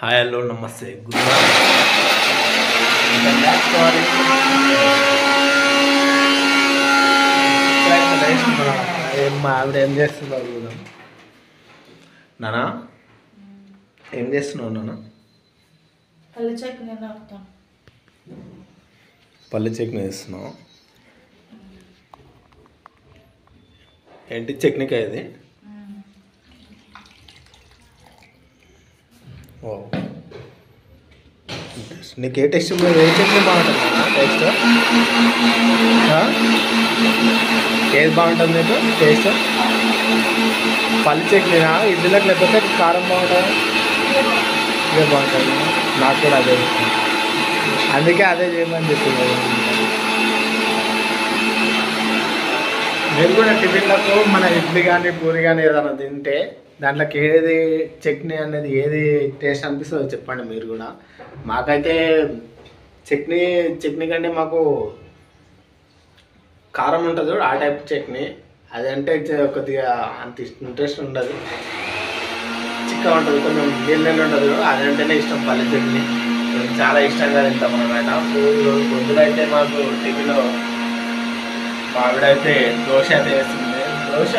Hi hello నమస్తే good morning. మా ఆవిడ ఏం చేస్తున్నారు చూద్దాం. నానా ఏం చేస్తున్నావు నాన్న? పల్లి చట్నీ వేస్తున్నావు. ఏంటి చట్నీకా ఇది? ఓ నీకు ఏ టేస్ట్ ఏ చట్నీ బాగుంటుంది టేస్ట్? ఏది బాగుంటుంది నీకు టేస్ట్? పల్లి చట్నీనా ఇడ్లీలకు లేకపోతే కారం బాగుంటుంది? ఇదే బాగుంటుంది. నాకు కూడా అదే, అందుకే అదే చేయమని చెప్పింది. మీరు కూడా టిఫిన్లకు మన ఇడ్లీ కానీ పూరి కానీ ఏదైనా తింటే దాంట్లోకి ఏది చట్నీ అనేది ఏది టేస్ట్ అనిపిస్తుందో చెప్పండి మీరు కూడా. మాకైతే చట్నీ కంటే మాకు కారం ఉంటుంది ఆ టైప్ చట్నీ, అదంటే కొద్దిగా అంత ఇంట్రెస్ట్ ఉండదు. చిక్కగా ఉంటుంది, కొంచెం నీళ్ళు ఉంటుంది, అదంటేనే ఇష్టం. పల్లి చట్నీ మేము చాలా ఇష్టంగా తింటాం అన్నమాట. పొద్దున అయితే మాకు టిఫిన్లో మా ఆవిడైతే దోశ అయితే వేస్తుంది. దోశ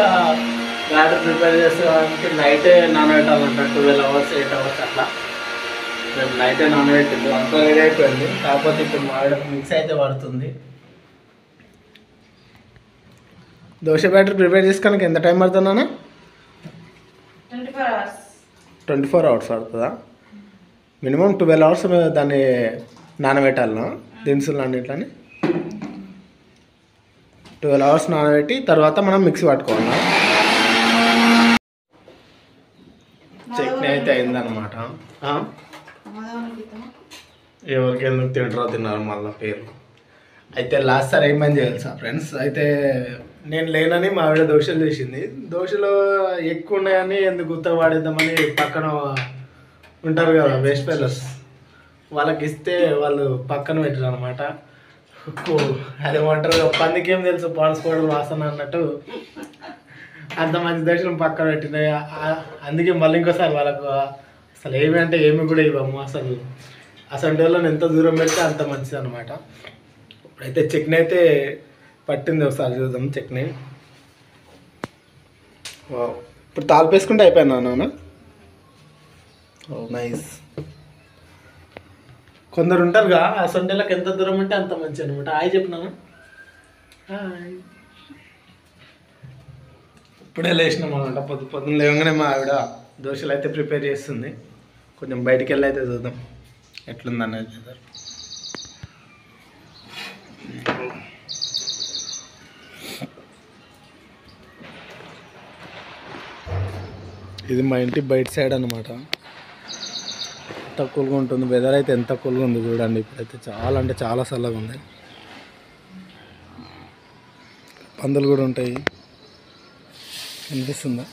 బ్యాటర్ ప్రిపేర్ చేసేదానికి నైటే నానబెట్టాలంట. 12 hours 8 hours అట్లా. మేము నైటే నానబెట్టింది, అంతా రెడీ అయిపోయింది. కాకపోతే ఇప్పుడు మా ఆవిడ మిక్స్ అయితే పడుతుంది. దోశ బ్యాటర్ ప్రిపేర్ చేసుకోడానికి ఎంత టైం పడుతుంది అన్న? 24 hours పడుతుందా? మినిమం 12 hours దాన్ని నానబెట్టాలన్నా దినుసులు అన్నిట్లని. 12 hours నానబెట్టి తర్వాత మనం మిక్సీ పట్టుకోవాలా. చట్నీ అయితే అయిందనమాట. ఎవరికి ఎందుకు తింటారో తిన్నారు మళ్ళీ పేరు. అయితే లాస్ట్ సార్ ఏమని చేయాలి సార్ ఫ్రెండ్స్, అయితే నేను లేనని మా ఆవిడ దోశలు చేసింది. దోశలు ఎక్కువ ఉన్నాయని ఎందుకు గుర్తుపడేద్దామని పక్కన ఉంటారు కదా వేస్ట్ ఫెలోస్, వాళ్ళకి ఇస్తే వాళ్ళు పక్కన పెట్టారు అనమాట. అదేమంటారు, పందికి ఏం తెలుసు పాన్స్పోర్ట్ వాసన అన్నట్టు అంత మంచి దర్శనం పక్కన పెట్టినాయి. అందుకే మళ్ళీ ఇంకోసారి వాళ్ళకు అసలు ఏమి అంటే ఏమి కూడా ఇవ్వము. అసలు వాళ్ళని ఎంత దూరం పెడితే అంత మంచిది అనమాట. ఇప్పుడైతే చట్నీ అయితే పట్టింది, ఒకసారి చూద్దాం చట్నీ. ఇప్పుడు తాలింపు వేసుకుంటే అయిపోయినా నాన్న. ఓ నైస్. కొందరు ఉంటారుగా ఆ సొంటలకు ఎంత దూరం ఉంటే అంత మంచి అనమాట. హాయ్ చెప్పినాను. హాయ్. ఇప్పుడే లేచినాం అనమాట. పొద్దున్న లేవగానే మా ఆవిడ దోశలు అయితే ప్రిపేర్ చేస్తుంది. కొంచెం బయటికి వెళ్ళి అయితే చూద్దాం ఎట్లుందనేది. ఇది మా ఇంటి బయట సైడ్ అనమాట. ఎంత కూల్గా ఉంటుంది, వెదర్ అయితే ఎంత కూల్గా ఉంది చూడండి. ఇప్పుడైతే చాలా అంటే చాలా చల్లగా ఉంది. పందులు కూడా ఉంటాయి, అనిపిస్తుందా?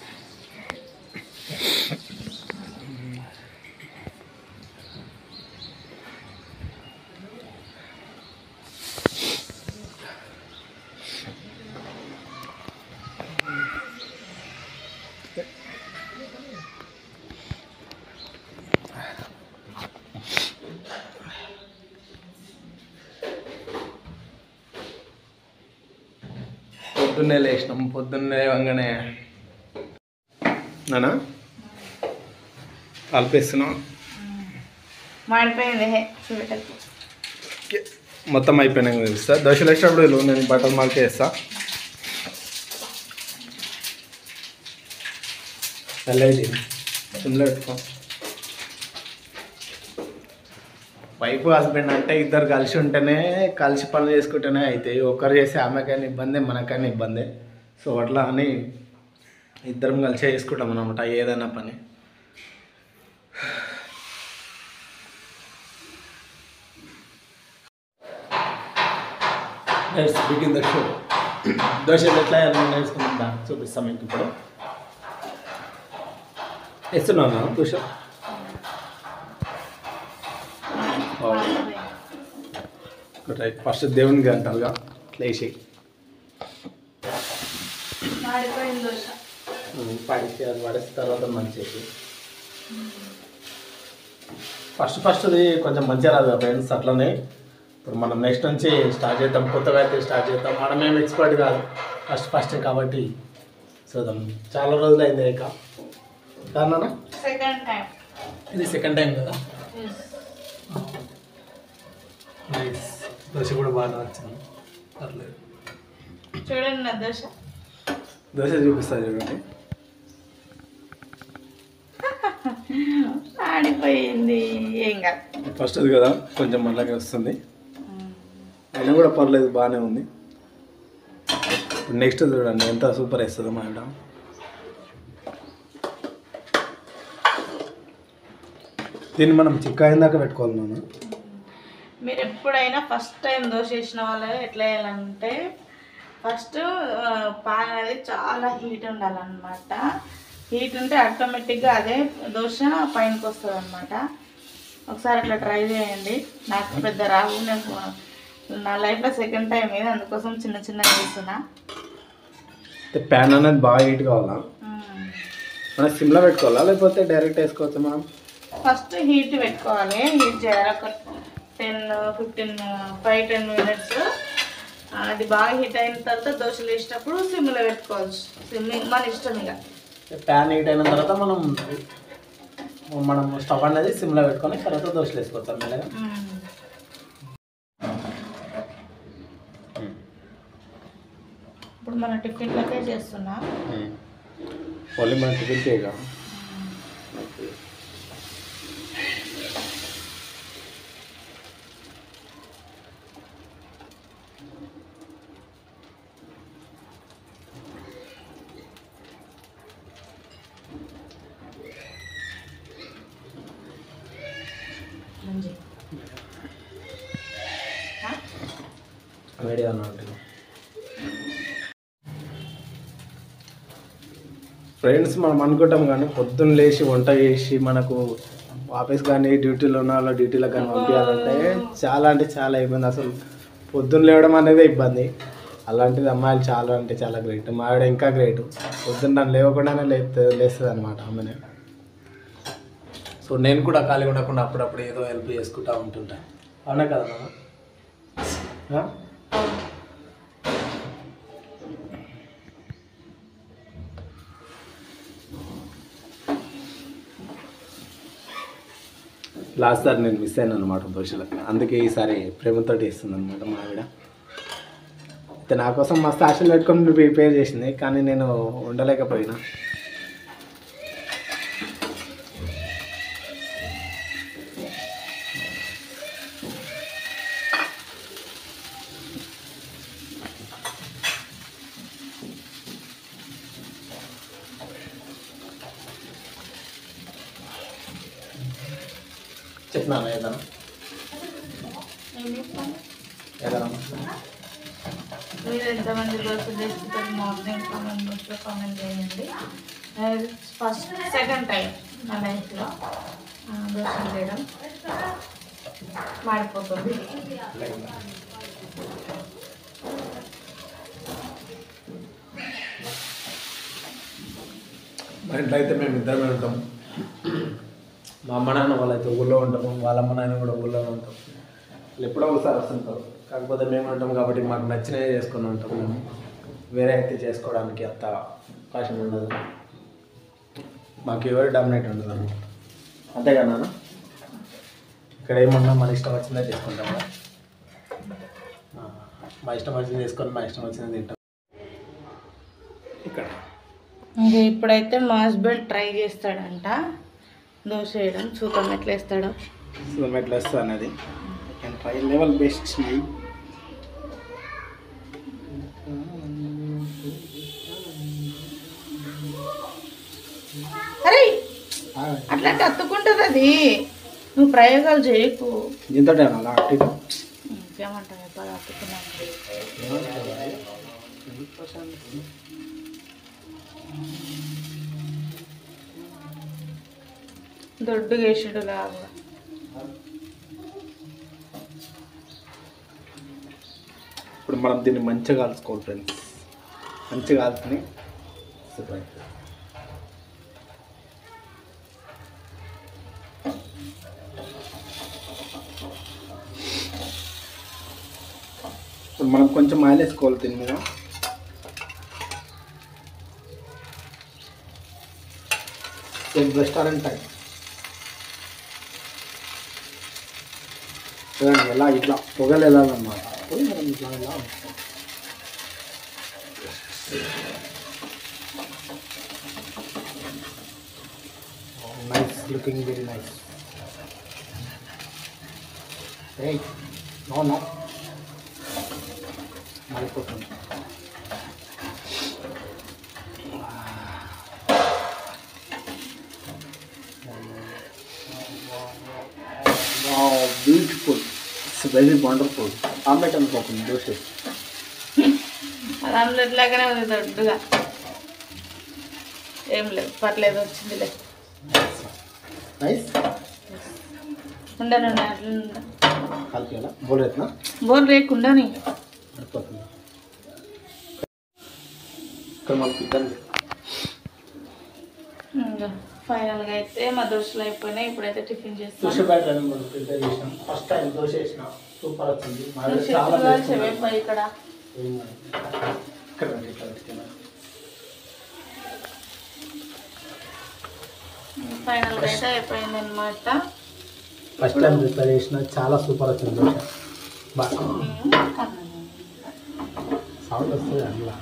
పొద్దున్నే లేచినాం. పొద్దున్నే లేవగానే నానా కలిపేస్తున్నాం. మొత్తం అయిపోయినాక తెలుస్తా. దోశలు వేసినప్పుడు నేను బటర్ మార్క్ వేస్తా. వెళ్ళేది సిమ్లో పెట్టుకో. వైఫ్ హస్బెండ్ అంటే ఇద్దరు కలిసి ఉంటేనే, కలిసి పనులు చేసుకుంటేనే అవుతాయి. ఒకరు చేస్తే ఆమెకైనా ఇబ్బంది, మనకైనా ఇబ్బంది. సో అట్లా అని ఇద్దరం కలిసి చేసుకుంటాం అన్నమాట ఏదైనా పని. Let's begin the show. దోశలు ఎట్లా నేర్చుకుంటా చూపిస్తాం మీకు ఇప్పుడు. వేస్తున్నాను దోశ. రైట్, ఫస్ట్ దేవునికి అంటారుగా లేచి పడితే అది పడేసిన తర్వాత మంచిది. ఫస్ట్ది కొంచెం మంచిగా రాదు కదా ఫ్రెండ్స్, అట్లనే ఇప్పుడు మనం నెక్స్ట్ నుంచి స్టార్ట్ చేద్దాం, కొత్తగా అయితే స్టార్ట్ చేద్దాం. మనమేం ఎక్స్పర్ట్ కాదు, ఫస్ట్ కాబట్టి చూద్దాం. చాలా రోజులు అయింది ఇక కారణనా ఇది సెకండ్ టైం కదా. నైస్, దోశ కూడా బాగా నచ్చింది. పర్లేదు, చూడండి నా దోశ చూపిస్తా చూడండి. ఆడిపోయింది, ఏం కాదు. ఫస్ట్ది కదా కొంచెం మళ్ళీ వస్తుంది, అయినా కూడా పర్లేదు, బాగానే ఉంది. నెక్స్ట్ చూడండి ఎంత సూపర్ వేస్తుందో మా ఆవిడ. దీన్ని మనం చిక్క దాకా పెట్టుకోవాలి. మనం మీరు ఎప్పుడైనా ఫస్ట్ టైం దోశ వేసిన వాళ్ళు ఎట్లా వేయాలంటే ఫస్ట్ పాన్ అనేది చాలా హీట్ ఉండాలన్నమాట. హీట్ ఉంటే ఆటోమేటిక్గా అదే దోశ పైనకి వస్తుంది అనమాట. ఒకసారి అట్లా ట్రై చేయండి. నాకు పెద్ద రావు, నేను నా లైఫ్లో సెకండ్ టైం ఇది, అందుకోసం చిన్న చేస్తున్నా. ప్యాన్ అనేది బాగా హీట్ కావాలా? మనం సిమ్లో పెట్టుకోవాలా లేకపోతే డైరెక్ట్ వేసుకోవచ్చా? మనం ఫస్ట్ హీట్ పెట్టుకోవాలి. హీట్ చేయాలి ఒక 5-10 మినిట్స్. అది బాగా హీట్ అయిన తర్వాత దోశలు వేసేటప్పుడు సిమ్లో పెట్టుకోవచ్చు. సిమ్ మన ఇష్టం. ఇక ప్యాన్ హీట్ అయిన తర్వాత మనం స్టవ్ అనేది సిమ్లో పెట్టుకొని తర్వాత దోశలు వేసుకోవచ్చాం మెల్లగా. ఇప్పుడు మన టిఫిన్లకే చేస్తున్నా. ఓన్లీ మన టిఫిన్కే కాదు. వేడిగా ఉంటుంది ఫ్రెండ్స్. మనం అనుకుంటాం కానీ పొద్దున్న లేచి వంట చేసి మనకు ఆఫీస్ కానీ డ్యూటీలో ఉన్న వాళ్ళ డ్యూటీలకు కానీ పంపించాలంటే చాలా అంటే చాలా ఇబ్బంది. అసలు పొద్దున్న లేవడం అనేది ఇబ్బంది. అలాంటిది అమ్మాయిలు చాలా అంటే చాలా గ్రేట్. మా ఆవిడ ఇంకా గ్రేట్. పొద్దున్న నన్ను లేవకుండానే లేస్తుంది అనమాట ఆమెనే. సో నేను కూడా ఖాళీ ఉండకుండా అప్పుడప్పుడు ఏదో హెల్ప్ చేసుకుంటూ ఉంటుంటా. అవునా కదా మామ? లాస్ట్ సార్ నేను మిస్ అయినా అనమాట దోశలకు, అందుకే ఈసారి ప్రేమతో ఇస్తుంది అనమాట మా ఆవిడ. అయితే నా కోసం మస్తు ఆశలు పెట్టుకొని ప్రిపేర్ చేసింది, కానీ నేను ఉండలేకపోయినా. చెప్తున్నాను ఏదన్నా మీరు ఎంతమంది దోశలు చేస్తారు మార్నింగ్ కామెంట్లో కామెంట్ చేయండి. ఫస్ట్ సెకండ్ టైం నా లైఫ్లో దోశలు చేయడం మాడిపోతుంది. మా ఇంట్లో అయితే మేము ఇద్దరమే ఉంటాం. మా అమ్మ నాన్న వాళ్ళైతే ఊళ్ళో ఉంటాము, వాళ్ళ అమ్మ నాన్న కూడా ఊళ్ళోనే ఉంటాం. వాళ్ళు ఎప్పుడో ఒకసారి వస్తుంటారు. కాకపోతే మేము ఉంటాం కాబట్టి మాకు నచ్చినవి చేసుకుని ఉంటాం. మేము వేరే అయితే చేసుకోవడానికి అంత అవకాశం ఉండదు. మాకు ఎవరు డామినేట్ ఉండదు అనమాట. అంతేగా నాన్న? ఇక్కడ ఏమన్నా మన ఇష్టం వచ్చిందే చేసుకుంటాము. మా ఇష్టం వచ్చింది చేసుకొని మా ఇష్టం వచ్చింది తింటాం. ఇక్కడ ఇంకా ఇప్పుడైతే మా హస్బెండ్ ట్రై చేస్తాడంట దోశ వేయడం. చూద్దాం ఎట్లా వేస్తాడో. చూద్దాం ఎట్లా వేస్తా అనేది. Try level best. అరే అట్లాంటి అత్తుకుంటుంది అది. నువ్వు ప్రయోగాలు చేయకు. దీంతో అలా ఇంకేమంటావు ఎప్పుడు అత్తుకున్నాను. దొడ్డు వేసుడు కాదు. ఇప్పుడు మనం దీన్ని మంచిగా కాల్చుకోవాలి ఫ్రెండ్స్. మంచిగా కాల్చుకొని ఇప్పుడు మనం కొంచెం ఆయిల్ వేసుకోవాలి దీని మీద. రెస్టారెంట్ టైప్ చూడండి ఎలా ఇట్లా పొగలు వెళ్ళాలన్నమాట. అప్పుడు మనం ఇట్లా ఇలా వస్తాం. Nice, looking very nice. ఏయ్ నో నో మారిపోతుంది. Beautiful, it's very wonderful. Omelette అనుకోకుండా దోశ అది ఆమ్లెట్ లాగానే ఉంది దొడ్డుగా. ఏం లేదు, పర్లేదు, వచ్చిందిలే. నైస్. ఉండను కలిపేలా బోలేట్నా బోల్ రేకుండాని అయిపోతుంది. ఇక్కడ మనకి ఇద్దరు ఫైనల్గా అయితే మా దోశలు అయిపోయినాయి. ఇప్పుడైతే టిఫిన్ దోశ చేస్తాం. బ్యాటర్ మనం ప్రిపేర్ చేసినాం. ఫస్ట్ టైం దోశ వేసినాం, సూపర్ వచ్చింది. చాలా ఇక్కడ ఇక్కడ పెట్టుకున్నాం. ఫైనల్గా అయితే అయిపోయింది అనమాట. ఫస్ట్ టైం ప్రిపేర్ చేసిన చాలా సూపర్ వచ్చింది దోశ. బాగా సౌండ్ వస్తుంది అందులో.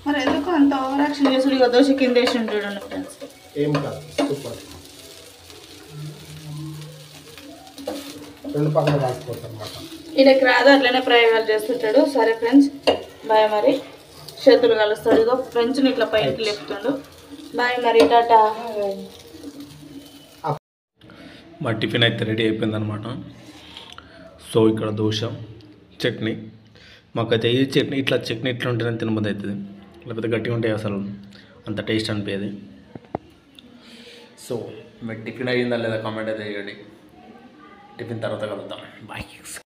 మరి ఎందుకు అంత ఓవర్ యాక్షన్ చేసుడు? ఇక దోశ కింద వేసి ఉంటాడు ఫ్రెండ్స్. ఏం కాదు, సూపర్. రెండు పక్కన కాసిపోతాం అన్నమాట. ఈయనకి రాదు, అట్లనే ప్రయోగాలు చేస్తుంటాడు. సరే ఫ్రెండ్స్, బాయ్. మరి చేతులు కలుస్తాడు. ఇగో ఫ్రెండ్స్ని ఇట్లా పైకి లేపుతాడు. బాయ్ మరి, టాటా. మా టిఫిన్ అయితే రెడీ అయిపోయిందనమాట. సో ఇక్కడ దోశ, చట్నీ. మాకైతే ఈ చట్నీ ఇట్లా ఉంటేనే తినబుద్ధి అవుతుంది. లేకపోతే గట్టిగా ఉంటే అసలు అంత టేస్ట్ అనిపించేది. సో మీరు టిఫిన్ అయ్యిందా లేదా కామెంట్ అయితే చేయండి. టిఫిన్ తర్వాత కలుద్దాం. బాయ్.